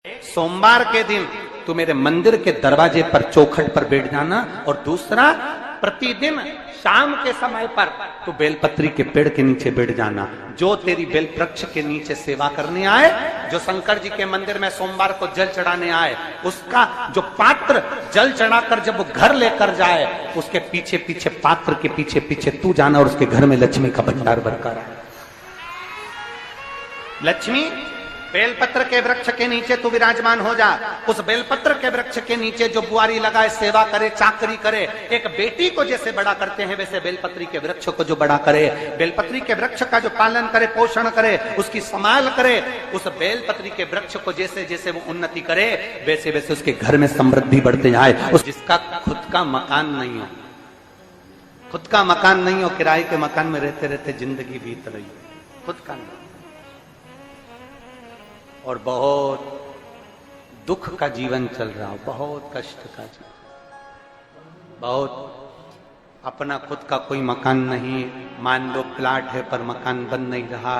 सोमवार के दिन तू मेरे मंदिर के दरवाजे पर चौखट पर बैठ जाना, और दूसरा प्रतिदिन शाम के समय पर तू बेलपत्री के पेड़ के नीचे बैठ जाना। जो तेरी बेल वृक्ष के नीचे सेवा करने आए, जो शंकर जी के मंदिर में सोमवार को जल चढ़ाने आए, उसका जो पात्र जल चढ़ाकर जब वो घर लेकर जाए, उसके पीछे पीछे पात्र के पीछे पीछे तू जाना और उसके घर में लक्ष्मी का भंडार भरकर आए। लक्ष्मी बेलपत्र के वृक्ष के नीचे तू विराजमान हो जा। उस बेलपत्र के वृक्ष के नीचे जो बुआरी लगाए, सेवा करे, चाकरी करे, एक बेटी को जैसे बड़ा करते हैं वैसे बेलपत्री के वृक्ष को जो बड़ा करे, बेलपत्री के वृक्ष का जो पालन करे, पोषण करे, उसकी संभाल करे, उस बेलपत्री के वृक्ष को जैसे जैसे वो उन्नति करे वैसे वैसे उसके घर में समृद्धि बढ़ते जाए। उस जिसका खुद का मकान नहीं हो, खुद का मकान नहीं हो, किराए के मकान में रहते रहते जिंदगी बीत रही, खुद का नहीं, और बहुत दुख का जीवन चल रहा हो, बहुत कष्ट का जीवन, बहुत अपना खुद का कोई मकान नहीं, मान लो प्लाट है पर मकान बन नहीं रहा,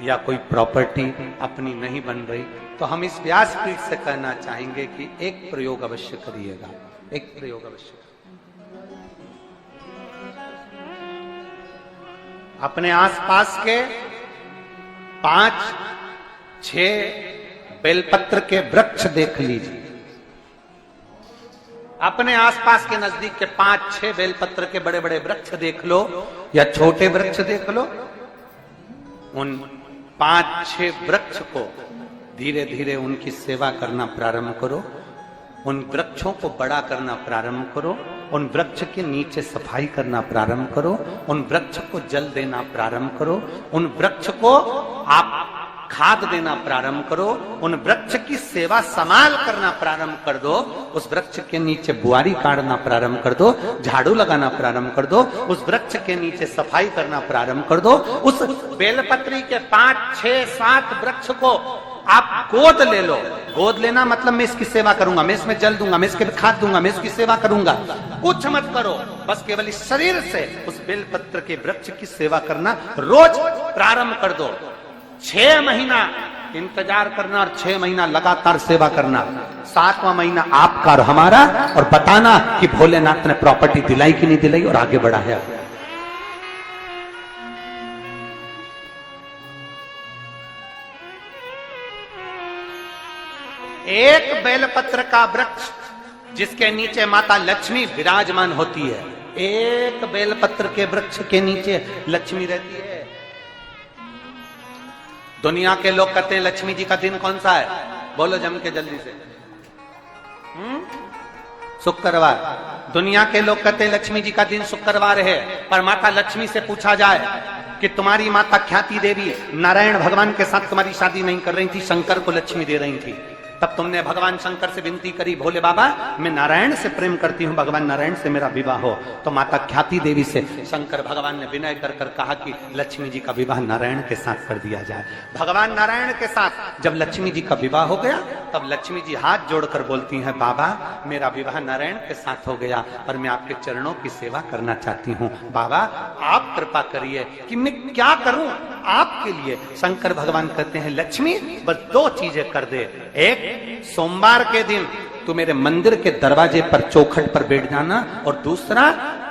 या कोई प्रॉपर्टी अपनी नहीं बन रही, तो हम इस व्यासपीठ से कहना चाहेंगे कि एक प्रयोग अवश्य करिएगा, एक प्रयोग अवश्य। अपने आसपास के 5-6 बेलपत्र के वृक्ष देख लीजिए, अपने आसपास के नजदीक के 5-6 बेलपत्र के बड़े बड़े वृक्ष देख लो या छोटे वृक्ष देख लो। उन 5-6 वृक्ष को धीरे धीरे उनकी सेवा करना प्रारंभ करो, उन वृक्षों को बड़ा करना प्रारंभ करो, उन वृक्ष के नीचे सफाई करना प्रारंभ करो, उन वृक्ष को जल देना प्रारंभ करो, उन वृक्ष को आप खाद देना प्रारंभ करो, उन वृक्ष की सेवा संभाल करना प्रारंभ कर दो, उस वृक्ष के नीचे बुआरी काटना प्रारंभ कर दो, झाड़ू लगाना प्रारंभ कर दो, उस वृक्ष के नीचे सफाई करना प्रारंभ कर दो। उस बेलपत्री के 5-6-7 वृक्ष को आप गोद ले लो। गोद लेना मतलब मैं इसकी सेवा करूंगा, मैं इसमें जल दूंगा, मैं इसके खाद दूंगा, मैं इसकी सेवा करूंगा, कुछ मत करो, बस केवल इस शरीर से उस बेलपत्र के वृक्ष की सेवा करना रोज प्रारंभ कर दो। 6 महीना इंतजार करना और 6 महीना लगातार सेवा करना, 7वां महीना आपका और हमारा, और बताना कि भोलेनाथ ने प्रॉपर्टी दिलाई कि नहीं दिलाई और आगे बढ़ा है। एक बेलपत्र का वृक्ष जिसके नीचे माता लक्ष्मी विराजमान होती है, एक बेलपत्र के वृक्ष के नीचे लक्ष्मी रहती है। दुनिया के लोग कहते हैं लक्ष्मी जी का दिन कौन सा है, बोलो जम के जल्दी से। शुक्रवार। दुनिया के लोग कहते हैं लक्ष्मी जी का दिन शुक्रवार है, पर माता लक्ष्मी से पूछा जाए कि तुम्हारी माता ख्याति देवी नारायण भगवान के साथ तुम्हारी शादी नहीं कर रही थी, शंकर को लक्ष्मी दे रही थी, तब तुमने भगवान शंकर से विनती करी, भोले बाबा मैं नारायण से प्रेम करती हूं, भगवान नारायण से मेरा विवाह हो। तो माता ख्याति देवी से शंकर भगवान ने विनय कर कर कहा कि लक्ष्मी जी का विवाह नारायण के साथ कर दिया जाए। भगवान नारायण के साथ जब लक्ष्मी जी का विवाह हो गया, तब लक्ष्मी जी हाथ जोड़कर बोलती हैं, बाबा मेरा विवाह नारायण के साथ हो गया, पर मैं आपके चरणों की सेवा करना चाहती हूँ, बाबा आप कृपा करिए कि मैं क्या करूं आपके लिए। शंकर भगवान कहते हैं, लक्ष्मी बस 2 चीजें कर दे, एक सोमवार के दिन तू मेरे मंदिर के दरवाजे पर चौखट पर बैठ जाना, और दूसरा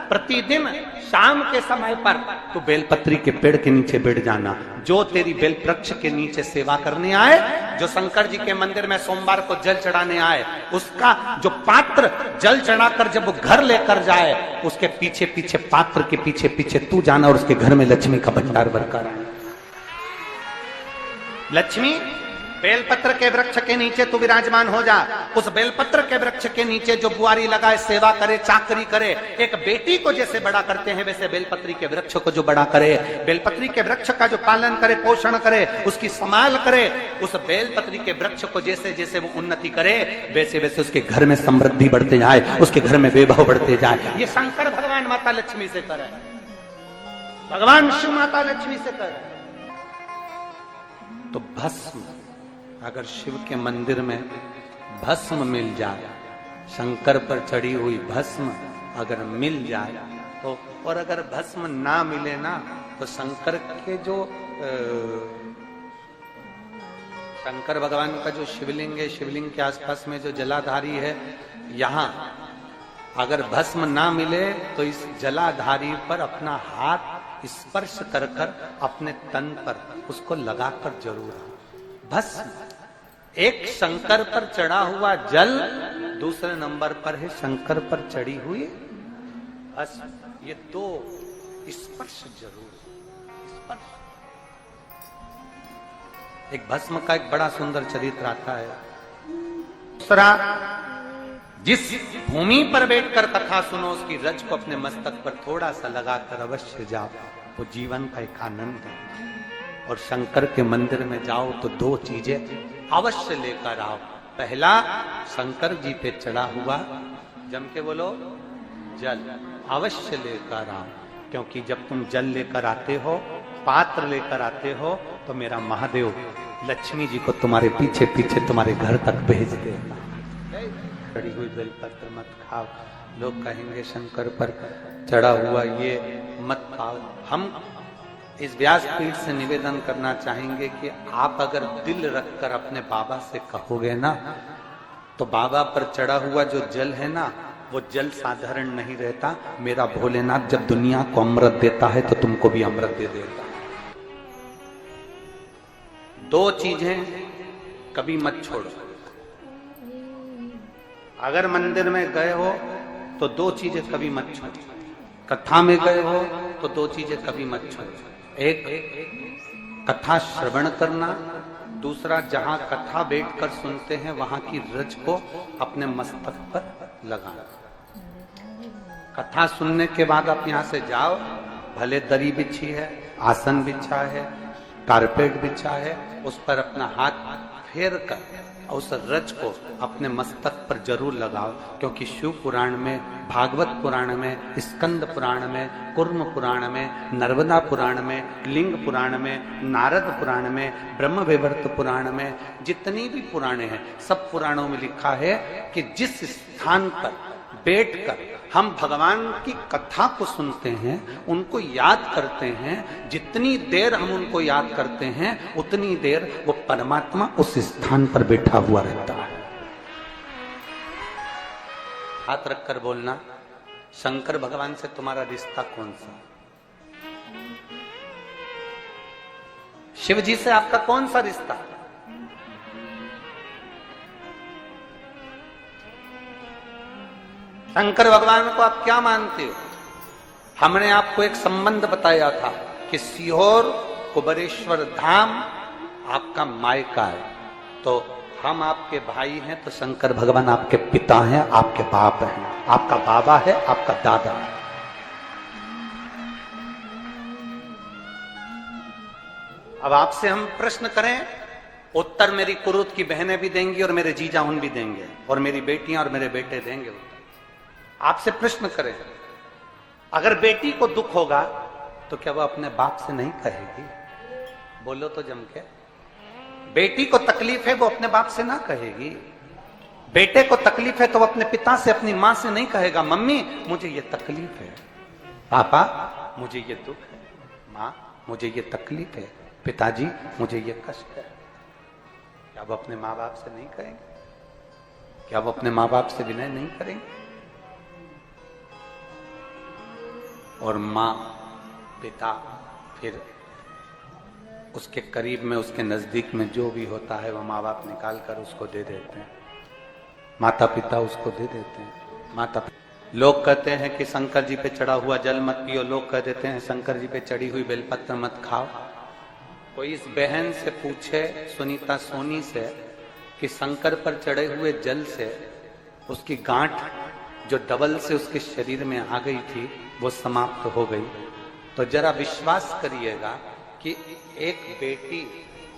प्रतिदिन शाम के समय पर तू बेलपत्री के पेड़ के नीचे बैठ जाना। जो तेरी बेल वृक्ष के नीचे सेवा करने आए, जो शंकर जी के मंदिर में सोमवार को जल चढ़ाने आए, उसका जो पात्र जल चढ़ाकर जब वो घर लेकर जाए, उसके पीछे पीछे पात्र के पीछे पीछे तू जाना और उसके घर में लक्ष्मी का भंडार भरकर आए। लक्ष्मी बेलपत्र के वृक्ष के नीचे तू विराजमान हो जा। उस बेलपत्र के वृक्ष के नीचे जो बुआरी लगाए, सेवा करे, चाकरी करे, एक बेटी को जैसे बड़ा करते हैं वैसे बेलपत्री के वृक्ष को जो बड़ा करे, बेलपत्री के वृक्ष का जो पालन करे, पोषण करे, उसकी संभाल करे, उस बेलपत्री के वृक्ष को जैसे जैसे वो उन्नति करे वैसे वैसे उसके घर में समृद्धि बढ़ते जाए, उसके घर में वैभव बढ़ते जाए। ये शंकर भगवान माता लक्ष्मी से करे, भगवान शिव माता लक्ष्मी से करे। तो भस्म, अगर शिव के मंदिर में भस्म मिल जाए, शंकर पर चढ़ी हुई भस्म अगर मिल जाए तो, और अगर भस्म ना मिले ना, तो शंकर के जो शंकर भगवान का जो शिवलिंग है, शिवलिंग के आसपास में जो जलाधारी है, यहाँ अगर भस्म ना मिले तो इस जलाधारी पर अपना हाथ स्पर्श कर कर अपने तन पर उसको लगाकर जरूर आओ। भस्म एक शंकर पर चढ़ा हुआ जल, दूसरे नंबर पर है शंकर पर चढ़ी हुई भस्म। ये दो स्पर्श जरूर, स्पर्श। एक भस्म का एक बड़ा सुंदर चरित्र आता है। दूसरा, जिस भूमि पर बैठकर कथा सुनो उसकी रज को अपने मस्तक पर थोड़ा सा लगाकर अवश्य जाओ, वो जीवन का एक आनंद है। और शंकर के मंदिर में जाओ तो दो चीजें अवश्य लेकर आओ। पहला, शंकर जी पे चढ़ा हुआ, जम के बोलो, जल अवश्य लेकर आओ। क्योंकि जब तुम जल लेकर आते हो, पात्र लेकर आते हो, तो मेरा महादेव लक्ष्मी जी को तुम्हारे पीछे पीछे तुम्हारे घर तक भेज देगा। चढ़ी हुई बेलपत्र मत खाओ, लोग कहेंगे शंकर पर चढ़ा हुआ ये मत खाओ। हम इस व्यासपीठ से निवेदन करना चाहेंगे कि आप अगर दिल रखकर अपने बाबा से कहोगे ना, तो बाबा पर चढ़ा हुआ जो जल है ना, वो जल साधारण नहीं रहता। मेरा भोलेनाथ जब दुनिया को अमृत देता है तो तुमको भी अमृत दे देता है। दो चीजें कभी मत छोड़ो। अगर मंदिर में गए हो तो दो चीजें कभी मत छोड़ो। कथा में गए हो तो दो चीजें कभी मत छोड़ो। एक, कथा श्रवण करना। दूसरा, जहां कथा बैठकर सुनते हैं वहां की रज को अपने मस्तक पर लगाना। कथा सुनने के बाद आप यहां से जाओ, भले दरी बिछी है, आसन बिछा है, कारपेट बिछा है, उस पर अपना हाथ फेर कर उस रज को अपने मस्तक पर जरूर लगाओ। क्योंकि शिव पुराण में, भागवत पुराण में, स्कंद पुराण में, कुर्म पुराण में, नर्मदा पुराण में, लिंग पुराण में, नारद पुराण में, ब्रह्म वैवर्त पुराण में, जितनी भी पुराणे हैं, सब पुराणों में लिखा है कि जिस स्थान पर बैठकर हम भगवान की कथा को सुनते हैं, उनको याद करते हैं, जितनी देर हम उनको याद करते हैं उतनी देर वो परमात्मा उस स्थान पर बैठा हुआ रहता है। हाथ रखकर बोलना, शंकर भगवान से तुम्हारा रिश्ता कौन सा? शिव जी से आपका कौन सा रिश्ता? शंकर भगवान को आप क्या मानते हो? हमने आपको एक संबंध बताया था कि सीहोर कुबेरेश्वर धाम आपका मायका है, तो हम आपके भाई हैं, तो शंकर भगवान आपके पिता हैं, आपके बाप हैं, आपका बाबा है, आपका दादा है। अब आपसे हम प्रश्न करें, उत्तर मेरी कुरुत की बहनें भी देंगी और मेरे जीजा उन भी देंगे, और मेरी बेटियां और मेरे बेटे देंगे। आपसे प्रश्न करें, अगर बेटी को दुख होगा तो क्या वो अपने बाप से नहीं कहेगी? बोलो तो जम के। बेटी को तकलीफ है वो अपने बाप से ना कहेगी। बेटे को तकलीफ है तो वो अपने पिता से, अपनी मां से नहीं कहेगा, मम्मी मुझे ये तकलीफ है, पापा मुझे ये दुख है, मां मुझे ये तकलीफ है, पिताजी मुझे ये कष्ट है। क्या वो अपने माँ बाप से नहीं कहेंगे? क्या वो अपने माँ बाप से विनय नहीं करेंगे? और माँ, पिता, फिर उसके करीब में, उसके नजदीक में जो भी होता है वो माँ बाप निकाल कर उसको दे देते हैं, माता पिता उसको दे देते हैं। माता, लोग कहते हैं कि शंकर जी पे चढ़ा हुआ जल मत पियो, लोग कह देते हैं शंकर जी पे चढ़ी हुई बेलपत्र मत खाओ। कोई इस बहन से पूछे, सुनीता सोनी से, कि शंकर पर चढ़े हुए जल से उसकी गांठ जो डबल से उसके शरीर में आ गई थी वो समाप्त हो गई, तो जरा विश्वास करिएगा कि एक बेटी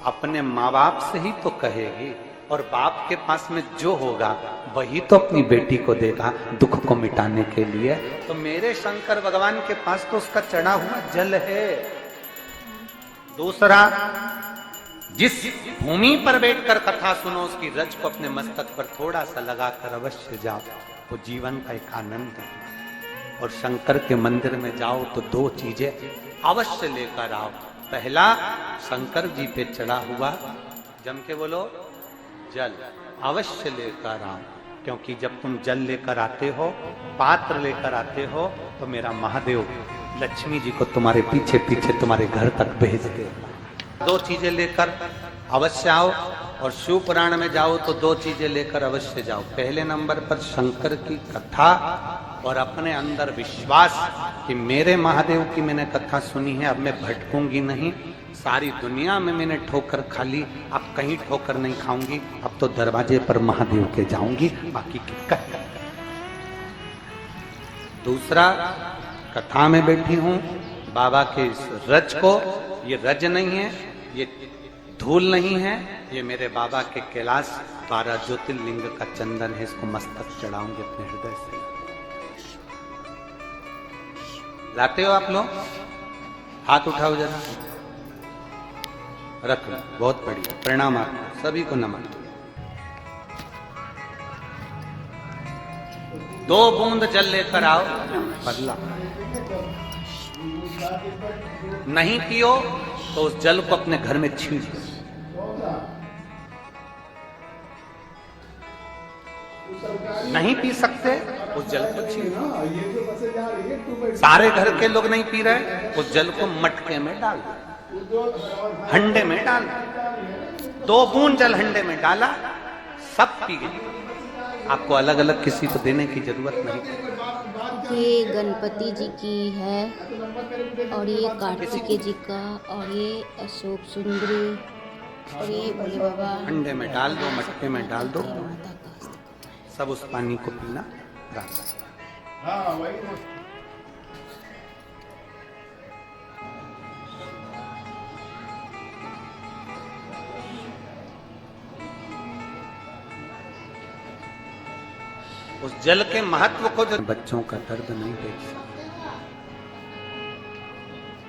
अपने माँ बाप से ही तो कहेगी, और बाप के पास में जो होगा वही तो अपनी बेटी को देगा दुख को मिटाने के लिए। तो मेरे शंकर भगवान के पास तो उसका चढ़ा हुआ जल है। दूसरा, जिस भूमि पर बैठकर कथा सुनो उसकी रज को अपने मस्तक पर थोड़ा सा लगाकर अवश्य जाओ, वो जीवन का एक आनंद है। और शंकर के मंदिर में जाओ तो दो चीजें अवश्य लेकर आओ। पहला, शंकर जी पे चढ़ा हुआ जम के बोलो, जल अवश्य लेकर आओ, क्योंकि जब तुम जल लेकर आते हो, पात्र लेकर आते हो, तो मेरा महादेव लक्ष्मी जी को तुम्हारे पीछे पीछे तुम्हारे घर तक भेज दे। दो चीजें लेकर अवश्य आओ, और शिव पुराण में जाओ तो दो चीजें लेकर अवश्य जाओ। पहले नंबर पर शंकर की कथा और अपने अंदर विश्वास कि मेरे महादेव की मैंने कथा सुनी है, अब मैं भटकूंगी नहीं, सारी दुनिया में मैंने ठोकर खा ली, अब कहीं ठोकर नहीं खाऊंगी, अब तो दरवाजे पर महादेव के जाऊंगी, बाकी की दूसरा, कथा में बैठी हूं बाबा के इस रज को, ये रज नहीं है, ये धूल नहीं है, ये मेरे बाबा के कैलाश 12 ज्योतिर्लिंग का चंदन है, इसको मस्तक चढ़ाऊंगे अपने हृदय से। लाते हो आप लोग? हाथ उठाओ जरा, रख लो, बहुत बढ़िया, प्रणाम आपको सभी को, नमन। 2 बूंद जल लेकर आओ, बदला नहीं पियो तो उस जल को अपने घर में छीन लो। नहीं पी सकते उस जल को छीन लो। सारे घर के लोग नहीं पी रहे, उस जल को मटके में डाल दो, हंडे में डाल दो। 2 बूंद जल हंडे में डाला, सब पी गए। आपको अलग अलग किसी को देने की जरूरत नहीं। ये गणपति जी की है, और ये कार्तिकेय जी का, और ये अशोक सुंदरी, और ये भोले बाबा। अंडे में डाल दो, मटके में डाल दो, सब उस पानी को पीना रात। उस जल के महत्व को जो बच्चों का दर्द नहीं देख सकते,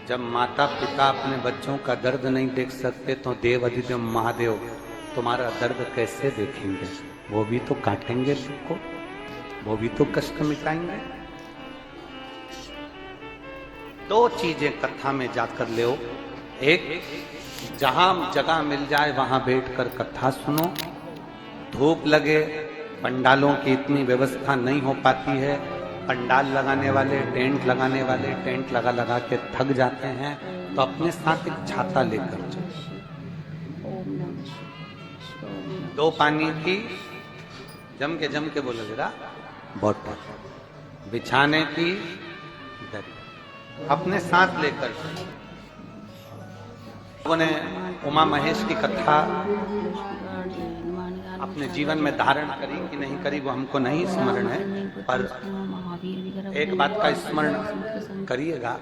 जब माता पिता अपने बच्चों का दर्द नहीं देख सकते तो देव अधिदेव महादेव तुम्हारा दर्द कैसे देखेंगे? वो भी तो काटेंगे तुमको, वो भी तो कष्ट मिटाएंगे। 2 चीजें कथा में जाकर ले, एक जहां जगह मिल जाए वहां बैठकर कथा सुनो, धूप लगे, पंडालों की इतनी व्यवस्था नहीं हो पाती है, पंडाल लगाने वाले, टेंट लगाने वाले टेंट लगा लगा के थक जाते हैं, तो अपने साथ एक छाता लेकर चलो, 2 पानी की जम के बोलो जरा, बोतल, बिछाने की दरी अपने साथ लेकर। लोगों ने उमा महेश की कथा अपने जीवन में धारण करी कि नहीं करी वो हमको नहीं स्मरण है, पर एक बात का स्मरण करिएगा,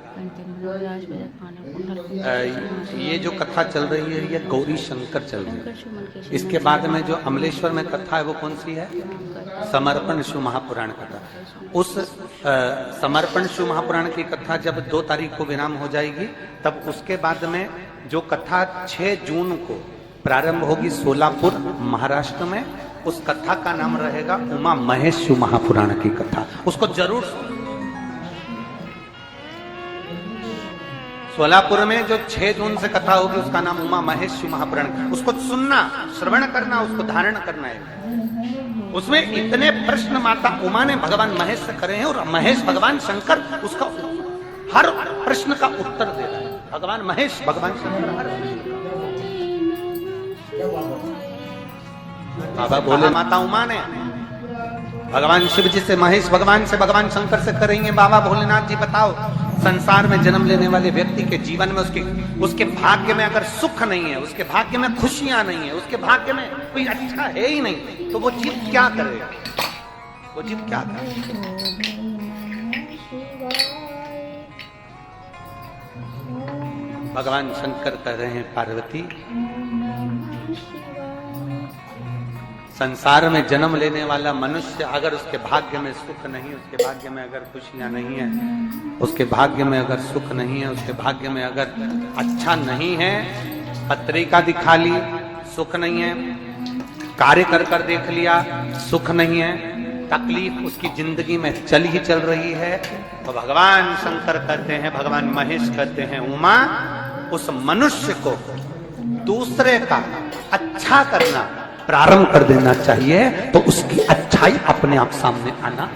ये जो कथा चल रही है ये गौरी शंकर चल रही है। इसके बाद में जो अमलेश्वर में कथा है वो कौन सी है? समर्पण शिव महापुराण कथा। उस समर्पण शिव महापुराण की कथा जब 2 तारीख को विराम हो जाएगी, तब उसके बाद में जो कथा 6 जून को प्रारंभ होगी सोलापुर महाराष्ट्र में, उस कथा का नाम रहेगा उमा महेश शिव महापुराण की कथा। उसको जरूर सोलापुर में जो 6 जून से कथा होगी उसका नाम उमा महेश शिव महापुराण, उसको सुनना, श्रवण करना, उसको धारण करना है। उसमें इतने प्रश्न माता उमा ने भगवान महेश से करे हैं, और महेश भगवान शंकर उसका हर प्रश्न का उत्तर दे रहा है। भगवान महेश भगवान शंकर हर बाबा बोले माता उमा ने भगवान शिव जी से, महेश भगवान से, भगवान शंकर से करेंगे, बाबा भोलेनाथ जी बताओ, संसार में जन्म लेने वाले व्यक्ति के जीवन में उसके भाग्य में अगर सुख नहीं है, उसके भाग्य में खुशियां नहीं है, उसके भाग्य में कोई अच्छा है ही नहीं, तो वो जीव क्या करेगा? वो जीव क्या करेगा? भगवान शंकर कह रहे हैं, पार्वती संसार में जन्म लेने वाला मनुष्य अगर उसके भाग्य में सुख नहीं, उसके भाग्य में अगर खुशियां नहीं है, उसके भाग्य में अगर सुख नहीं है, उसके भाग्य में अगर अच्छा नहीं है, पत्रिका दिखा ली सुख नहीं है, कार्य कर कर देख लिया सुख नहीं है, तकलीफ उसकी जिंदगी में चल ही चल रही है, तो भगवान शंकर कहते हैं, भगवान महेश कहते हैं, उमा उस मनुष्य को दूसरे का अच्छा करना प्रारंभ कर देना चाहिए, तो उसकी अच्छाई अपने आप सामने आना